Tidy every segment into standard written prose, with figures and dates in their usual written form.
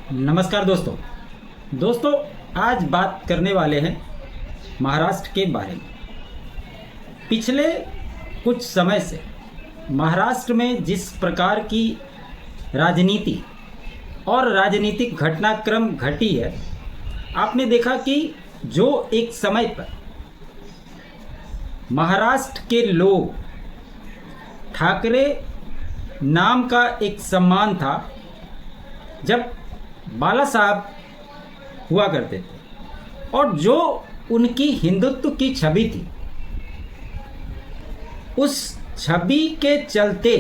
नमस्कार दोस्तों। आज बात करने वाले हैं महाराष्ट्र के बारे में। पिछले कुछ समय से महाराष्ट्र में जिस प्रकार की राजनीति और राजनीतिक घटनाक्रम घटी है, आपने देखा कि जो एक समय पर महाराष्ट्र के लोग ठाकरे नाम का एक सम्मान था, जब बाला साहब हुआ करते थे और जो उनकी हिंदुत्व की छवि थी, उस छवि के चलते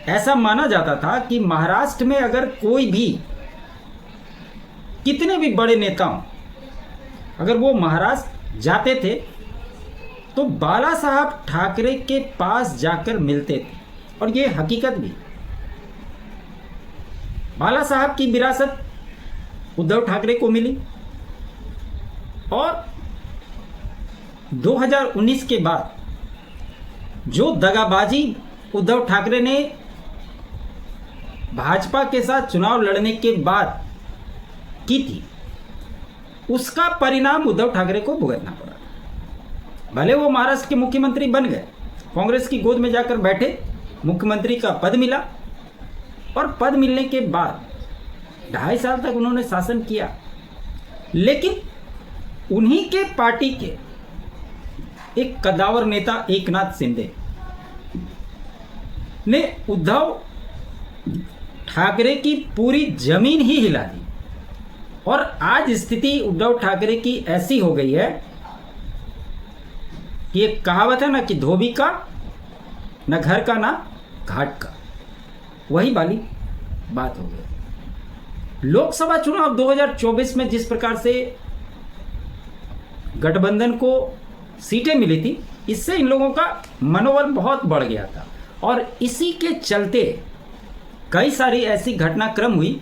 ऐसा माना जाता था कि महाराष्ट्र में अगर कोई भी, कितने भी बड़े नेता हों, अगर वो महाराष्ट्र जाते थे तो बाला साहब ठाकरे के पास जाकर मिलते थे। और ये हकीकत भी, बाला साहब की विरासत उद्धव ठाकरे को मिली और 2019 के बाद जो दगाबाजी उद्धव ठाकरे ने भाजपा के साथ चुनाव लड़ने के बाद की थी, उसका परिणाम उद्धव ठाकरे को भुगतना पड़ा। भले वो महाराष्ट्र के मुख्यमंत्री बन गए, कांग्रेस की गोद में जाकर बैठे, मुख्यमंत्री का पद मिला और पद मिलने के बाद 2.5 साल तक उन्होंने शासन किया, लेकिन उन्हीं के पार्टी के एक कद्दावर नेता एकनाथ शिंदे ने उद्धव ठाकरे की पूरी जमीन ही हिला दी। और आज स्थिति उद्धव ठाकरे की ऐसी हो गई है कि एक कहावत है ना कि धोबी का न घर का ना घाट का, वही वाली बात हो गई। लोकसभा चुनाव 2024 में जिस प्रकार से गठबंधन को सीटें मिली थी, इससे इन लोगों का मनोबल बहुत बढ़ गया था और इसी के चलते कई सारी ऐसी घटनाक्रम हुई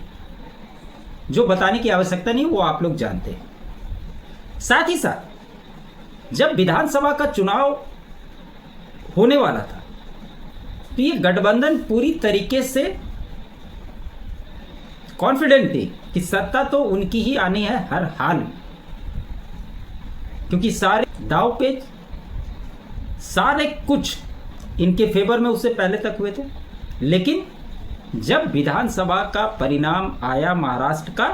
जो बताने की आवश्यकता नहीं, वो आप लोग जानते हैं। साथ ही साथ जब विधानसभा का चुनाव होने वाला था तो ये गठबंधन पूरी तरीके से कॉन्फिडेंट थी कि सत्ता तो उनकी ही आनी है हर हाल में, क्योंकि सारे दाव पेच, सारे कुछ इनके फेवर में उससे पहले तक हुए थे। लेकिन जब विधानसभा का परिणाम आया महाराष्ट्र का,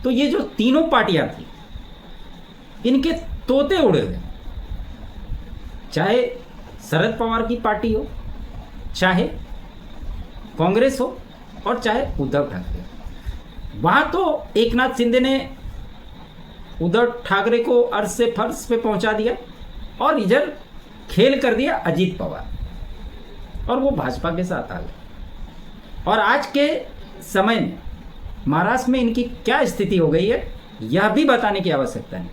तो ये जो तीनों पार्टियां थी, इनके तोते उड़े गए। चाहे शरद पवार की पार्टी हो, चाहे कांग्रेस हो और चाहे उद्धव ठाकरे। वहां तो एकनाथ शिंदे ने उद्धव ठाकरे को अर्श से फर्श पे पहुंचा दिया और इधर खेल कर दिया अजीत पवार और वो भाजपा के साथ आ गए। और आज के समय में महाराष्ट्र में इनकी क्या स्थिति हो गई है, यह भी बताने की आवश्यकता है।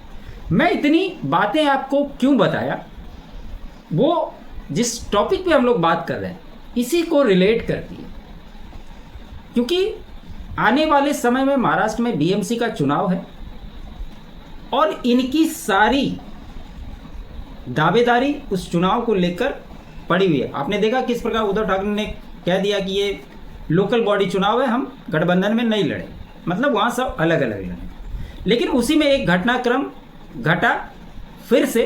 मैं इतनी बातें आपको क्यों बताया, वो जिस टॉपिक पे हम लोग बात कर रहे हैं इसी को रिलेट करती है, क्योंकि आने वाले समय में महाराष्ट्र में बीएमसी का चुनाव है और इनकी सारी दावेदारी उस चुनाव को लेकर पड़ी हुई है। आपने देखा किस प्रकार उद्धव ठाकरे ने कह दिया कि ये लोकल बॉडी चुनाव है, हम गठबंधन में नहीं लड़े, मतलब वहाँ सब अलग अलग लड़े। लेकिन उसी में एक घटनाक्रम घटा फिर से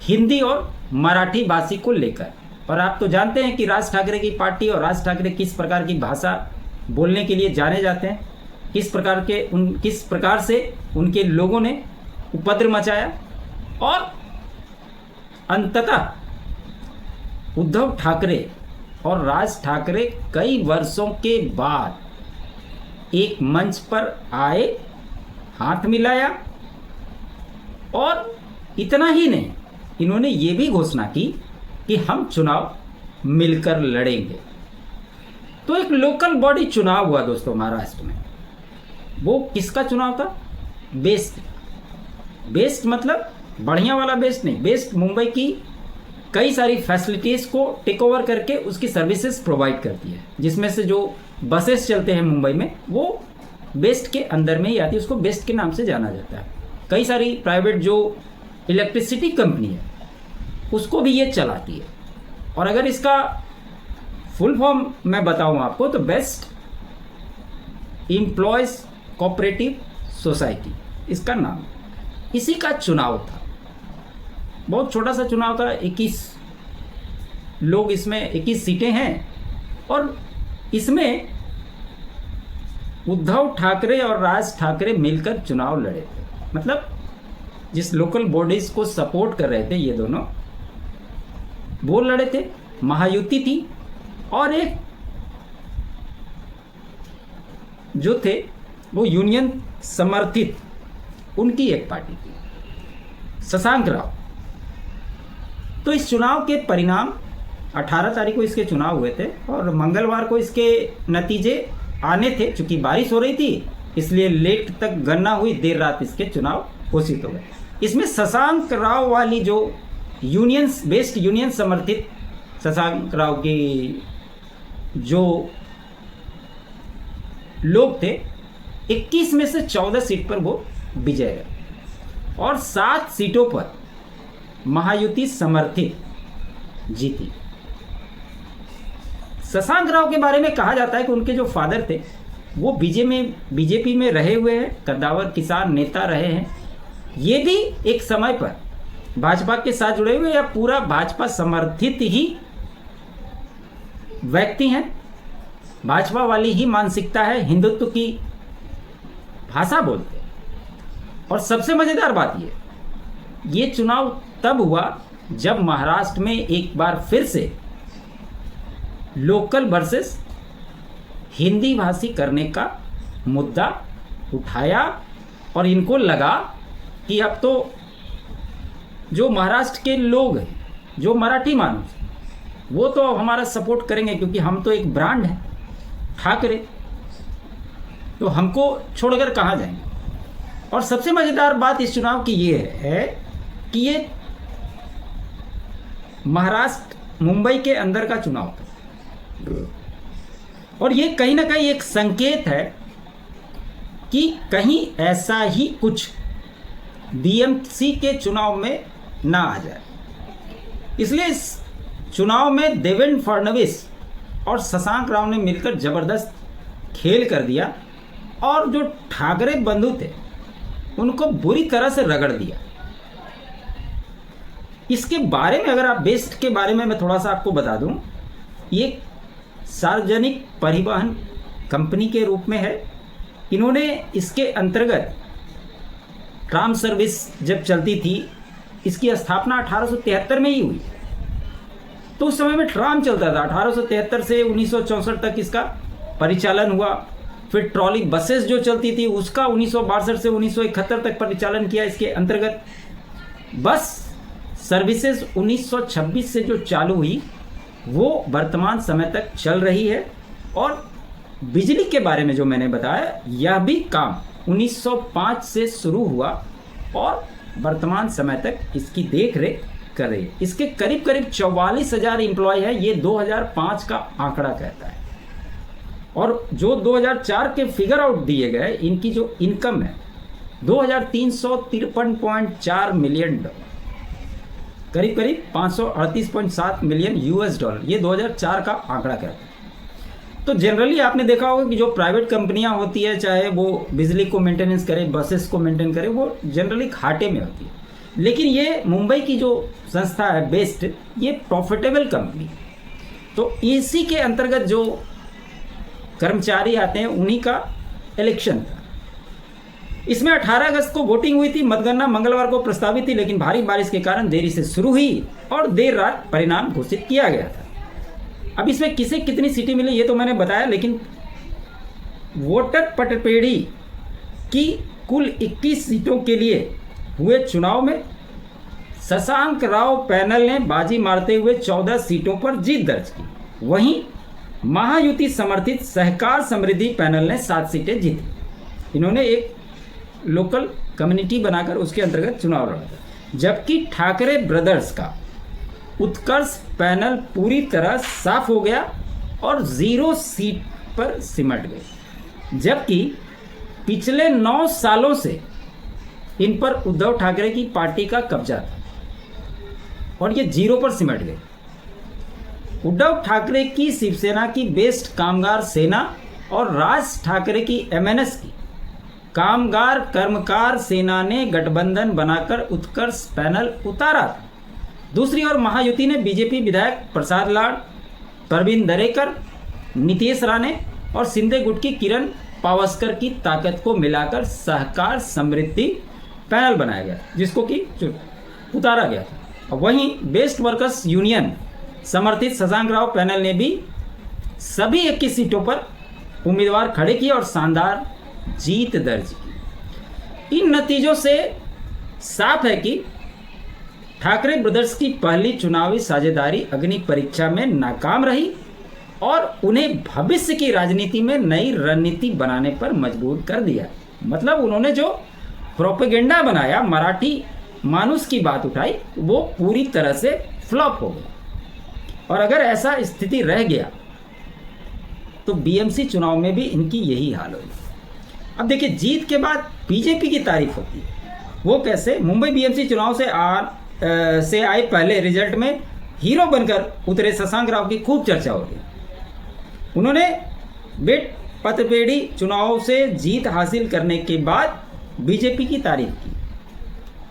हिंदी और मराठी भाषी को लेकर। और आप तो जानते हैं कि राज ठाकरे की पार्टी और राज ठाकरे किस प्रकार की भाषा बोलने के लिए जाने जाते हैं, किस प्रकार से उनके लोगों ने उपद्रव मचाया और अंततः उद्धव ठाकरे और राज ठाकरे कई वर्षों के बाद एक मंच पर आए, हाथ मिलाया और इतना ही नहीं, इन्होंने ये भी घोषणा की कि हम चुनाव मिलकर लड़ेंगे। तो एक लोकल बॉडी चुनाव हुआ दोस्तों महाराष्ट्र में। वो किसका चुनाव था? बेस्ट मतलब बढ़िया वाला बेस्ट नहीं, बेस्ट मुंबई की कई सारी फैसिलिटीज़ को टेक ओवर करके उसकी सर्विसेज प्रोवाइड करती है, जिसमें से जो बसेस चलते हैं मुंबई में वो बेस्ट के अंदर में ही आती है, उसको बेस्ट के नाम से जाना जाता है। कई सारी प्राइवेट जो इलेक्ट्रिसिटी कंपनी है उसको भी ये चलाती है। और अगर इसका फुल फॉर्म मैं बताऊं आपको तो बेस्ट एम्प्लॉयज़ कोऑपरेटिव सोसाइटी इसका नाम, इसी का चुनाव था। बहुत छोटा सा चुनाव था, 21 लोग इसमें, 21 सीटें हैं और इसमें उद्धव ठाकरे और राज ठाकरे मिलकर चुनाव लड़े थे। मतलब जिस लोकल बॉडीज को सपोर्ट कर रहे थे ये दोनों, वो लड़े थे, महायुति थी, और एक जो थे वो यूनियन समर्थित उनकी एक पार्टी थी, शशांक राव। तो इस चुनाव के परिणाम 18 तारीख को इसके चुनाव हुए थे और मंगलवार को इसके नतीजे आने थे। चूंकि बारिश हो रही थी इसलिए लेट तक गणना हुई, देर रात इसके चुनाव घोषित हो गए। इसमें शशांक राव वाली जो यूनियन समर्थित शशांक राव की जो लोग थे, 21 में से 14 सीट पर वो विजय रहे और 7 सीटों पर महायुति समर्थित जीती। शशांक राव के बारे में कहा जाता है कि उनके जो फादर थे वो बीजेपी में रहे हुए हैं, कद्दावर किसान नेता रहे हैं। ये भी एक समय पर भाजपा के साथ जुड़े हुए या पूरा भाजपा समर्थित ही व्यक्ति हैं। भाजपा वाली ही मानसिकता है, हिंदुत्व की भाषा बोलते हैं। और सबसे मजेदार बात ये चुनाव तब हुआ जब महाराष्ट्र में एक बार फिर से लोकल वर्सेस हिंदी भाषी करने का मुद्दा उठाया और इनको लगा कि अब तो जो महाराष्ट्र के लोग हैं, जो मराठी मानुस, वो तो हमारा सपोर्ट करेंगे क्योंकि हम तो एक ब्रांड है ठाकरे, तो हमको छोड़कर कहाँ जाएंगे। और सबसे मज़ेदार बात इस चुनाव की ये है कि ये महाराष्ट्र मुंबई के अंदर का चुनाव था और ये कहीं ना कहीं एक संकेत है कि कहीं ऐसा ही कुछ बीएमसी के चुनाव में ना आ जाए। इसलिए इस चुनाव में देवेंद्र फडणवीस और शशांक राव ने मिलकर जबरदस्त खेल कर दिया और जो ठाकरे बंधु थे उनको बुरी तरह से रगड़ दिया। इसके बारे में अगर आप बेस्ट के बारे में मैं थोड़ा सा आपको बता दूं, ये सार्वजनिक परिवहन कंपनी के रूप में है। इन्होंने इसके अंतर्गत ट्राम सर्विस जब चलती थी, इसकी स्थापना 1873 में ही हुई। तो उस समय में ट्राम चलता था, 1873 से 1964 तक इसका परिचालन हुआ। फिर ट्रॉली बसेस जो चलती थी उसका 1962 से 1971 तक परिचालन किया इसके अंतर्गत। बस सर्विसेज 1926 से जो चालू हुई वो वर्तमान समय तक चल रही है। और बिजली के बारे में जो मैंने बताया, यह भी काम 1905 से शुरू हुआ और वर्तमान समय तक इसकी देख रेख कर रही है। इसके करीब करीब 44,000 एम्प्लॉय है, ये 2005 का आंकड़ा कहता है। और जो 2004 के फिगर आउट दिए गए, इनकी जो इनकम है 2353.4 मिलियन डॉलर, करीब करीब 538.7 मिलियन यूएस डॉलर, ये 2004 का आंकड़ा कहता है। तो जनरली आपने देखा होगा कि जो प्राइवेट कंपनियां होती है, चाहे वो बिजली को मेंटेनेंस करे, बसेस को मेंटेन करे, वो जनरली घाटे में होती है। लेकिन ये मुंबई की जो संस्था है बेस्ट, ये प्रॉफिटेबल कंपनी। तो इसी के अंतर्गत जो कर्मचारी आते हैं उन्हीं का इलेक्शन था। इसमें 18 अगस्त को वोटिंग हुई थी। मतगणना मंगलवार को प्रस्तावित थी, लेकिन भारी बारिश के कारण देरी से शुरू हुई और देर रात परिणाम घोषित किया गया था। अब इसमें किसे कितनी सीटें मिली ये तो मैंने बताया, लेकिन वोटर पटपेड़ी की कुल 21 सीटों के लिए हुए चुनाव में शशांक राव पैनल ने बाजी मारते हुए 14 सीटों पर जीत दर्ज की। वहीं महायुति समर्थित सहकार समृद्धि पैनल ने 7 सीटें जीती। इन्होंने एक लोकल कम्युनिटी बनाकर उसके अंतर्गत चुनाव लड़ा था। जबकि ठाकरे ब्रदर्स का उत्कर्ष पैनल पूरी तरह साफ हो गया और 0 सीट पर सिमट गए। जबकि पिछले 9 सालों से इन पर उद्धव ठाकरे की पार्टी का कब्जा था और ये 0 पर सिमट गए। उद्धव ठाकरे की शिवसेना की बेस्ट कामगार सेना और राज ठाकरे की एमएनएस की कामगार कर्मकार सेना ने गठबंधन बनाकर उत्कर्ष पैनल उतारा था। दूसरी ओर महायुति ने बीजेपी विधायक प्रसाद लाड, प्रवीण दरेकर, नीतीश राणे और सिंधे गुट की किरण पावस्कर की ताकत को मिलाकर सहकार समृद्धि पैनल बनाया गया, जिसको कि उतारा गया था। वहीं बेस्ट वर्कर्स यूनियन समर्थित शशांक राव पैनल ने भी सभी 21 सीटों पर उम्मीदवार खड़े किए और शानदार जीत दर्ज की। इन नतीजों से साफ है कि ठाकरे ब्रदर्स की पहली चुनावी साझेदारी अग्नि परीक्षा में नाकाम रही और उन्हें भविष्य की राजनीति में नई रणनीति बनाने पर मजबूर कर दिया। मतलब उन्होंने जो प्रोपेगेंडा बनाया, मराठी मानुस की बात उठाई, वो पूरी तरह से फ्लॉप हो गया। और अगर ऐसा स्थिति रह गया तो बीएमसी चुनाव में भी इनकी यही हाल होगी। अब देखिए, जीत के बाद बीजेपी की तारीफ होती है। वो कैसे? मुंबई बीएमसी चुनाव से आए पहले रिजल्ट में हीरो बनकर उतरे शशांक राव की खूब चर्चा हो रही। उन्होंने बेट पतपेड़ी चुनाव से जीत हासिल करने के बाद बीजेपी की तारीफ की।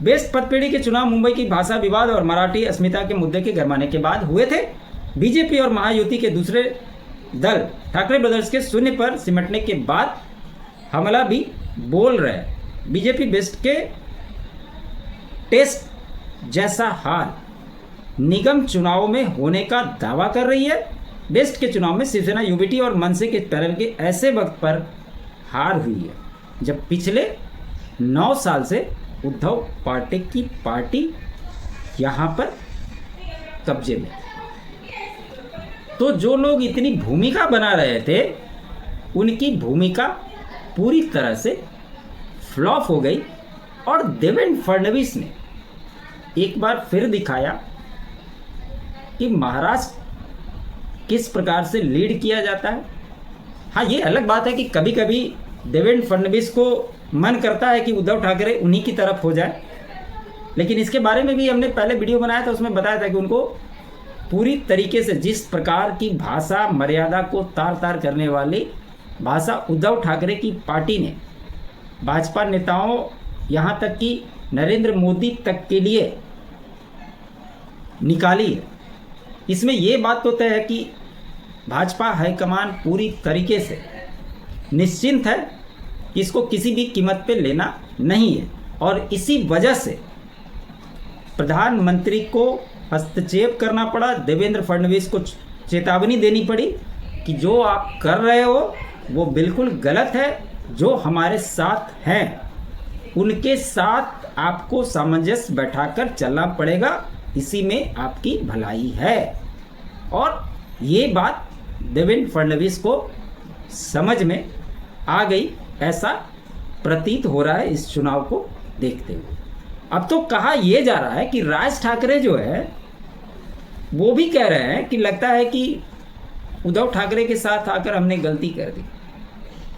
बेस्ट पतपेड़ी के चुनाव मुंबई की भाषा विवाद और मराठी अस्मिता के मुद्दे के गरमाने के बाद हुए थे। बीजेपी और महायुति के दूसरे दल ठाकरे ब्रदर्स के शून्य पर सिमटने के बाद हमला भी बोल रहे हैं। बीजेपी बेस्ट के टेस्ट जैसा हाल निगम चुनाव में होने का दावा कर रही है। बेस्ट के चुनाव में शिवसेना, यूबीटी और मनसे के पैनल के ऐसे वक्त पर हार हुई है जब पिछले 9 साल से उद्धव पार्टी की पार्टी यहाँ पर कब्जे में। तो जो लोग इतनी भूमिका बना रहे थे, उनकी भूमिका पूरी तरह से फ्लॉप हो गई और देवेंद्र फडणवीस ने एक बार फिर दिखाया कि महाराष्ट्र किस प्रकार से लीड किया जाता है। हाँ, ये अलग बात है कि कभी कभी देवेंद्र फडणवीस को मन करता है कि उद्धव ठाकरे उन्हीं की तरफ हो जाए, लेकिन इसके बारे में भी हमने पहले वीडियो बनाया था, उसमें बताया था कि उनको पूरी तरीके से जिस प्रकार की भाषा मर्यादा को तार तार करने वाली भाषा उद्धव ठाकरे की पार्टी ने भाजपा नेताओं यहाँ तक कि नरेंद्र मोदी तक के लिए निकाली है, इसमें ये बात तो तय है कि भाजपा हाईकमान पूरी तरीके से निश्चिंत है कि इसको किसी भी कीमत पे लेना नहीं है। और इसी वजह से प्रधानमंत्री को हस्तक्षेप करना पड़ा, देवेंद्र फडणवीस को चेतावनी देनी पड़ी कि जो आप कर रहे हो वो बिल्कुल गलत है। जो हमारे साथ हैं उनके साथ आपको सामंजस्य बैठाकर चलना पड़ेगा, इसी में आपकी भलाई है। और ये बात देवेंद्र फडणवीस को समझ में आ गई, ऐसा प्रतीत हो रहा है इस चुनाव को देखते हुए। अब तो कहा यह जा रहा है कि राज ठाकरे जो है वो भी कह रहे हैं कि लगता है कि उद्धव ठाकरे के साथ आकर हमने गलती कर दी,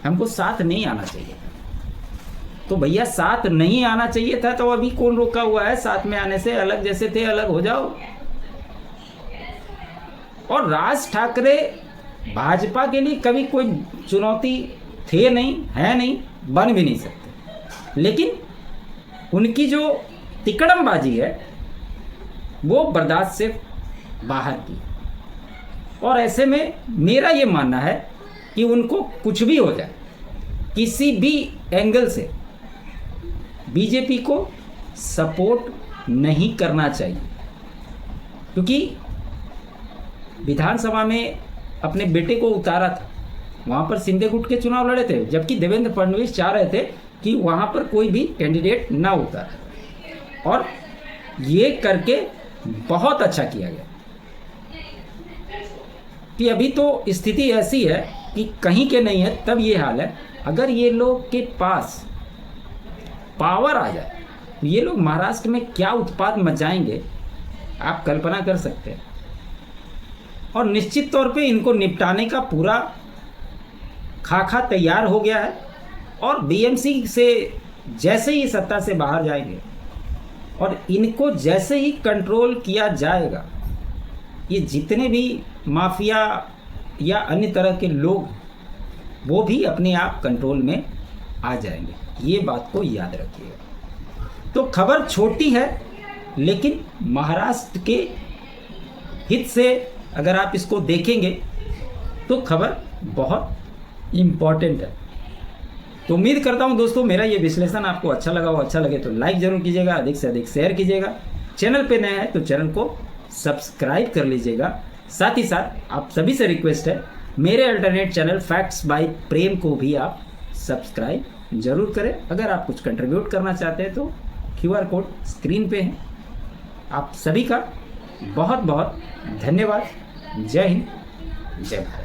हमको साथ नहीं आना चाहिए था। तो भैया, साथ नहीं आना चाहिए था तो अभी कौन रोका हुआ है साथ में आने से? अलग जैसे थे अलग हो जाओ। और राज ठाकरे भाजपा के लिए कभी कोई चुनौती थे नहीं, है नहीं, बन भी नहीं सकते। लेकिन उनकी जो तिकड़मबाजी है वो बर्दाश्त से बाहर की। और ऐसे में मेरा ये मानना है कि उनको कुछ भी हो जाए, किसी भी एंगल से बीजेपी को सपोर्ट नहीं करना चाहिए, क्योंकि विधानसभा में अपने बेटे को उतारा था, वहाँ पर सिंधे गुट के चुनाव लड़े थे, जबकि देवेंद्र फडणवीस चाह रहे थे कि वहाँ पर कोई भी कैंडिडेट ना उतारे, और ये करके बहुत अच्छा किया गया। कि अभी तो स्थिति ऐसी है कि कहीं के नहीं है तब ये हाल है। अगर ये लोग के पास पावर आ जाए तो ये लोग महाराष्ट्र में क्या उत्पात मचाएंगे आप कल्पना कर सकते हैं। और निश्चित तौर पे इनको निपटाने का पूरा खाका तैयार हो गया है। और बीएमसी से जैसे ही सत्ता से बाहर जाएंगे और इनको जैसे ही कंट्रोल किया जाएगा, ये जितने भी माफिया या अन्य तरह के लोग वो भी अपने आप कंट्रोल में आ जाएंगे। ये बात को याद रखिएगा। तो खबर छोटी है, लेकिन महाराष्ट्र के हित से अगर आप इसको देखेंगे तो खबर बहुत इम्पॉर्टेंट है। तो उम्मीद करता हूँ दोस्तों मेरा ये विश्लेषण आपको अच्छा लगा हो। अच्छा लगे तो लाइक ज़रूर कीजिएगा, अधिक से अधिक शेयर कीजिएगा। चैनल पे नए हैं तो चैनल को सब्सक्राइब कर लीजिएगा। साथ ही साथ आप सभी से रिक्वेस्ट है, मेरे अल्टरनेट चैनल फैक्ट्स बाय प्रेम को भी आप सब्सक्राइब जरूर करें। अगर आप कुछ कंट्रीब्यूट करना चाहते हैं तो QR कोड स्क्रीन पे है। आप सभी का बहुत बहुत धन्यवाद। जय हिंद, जय भारत।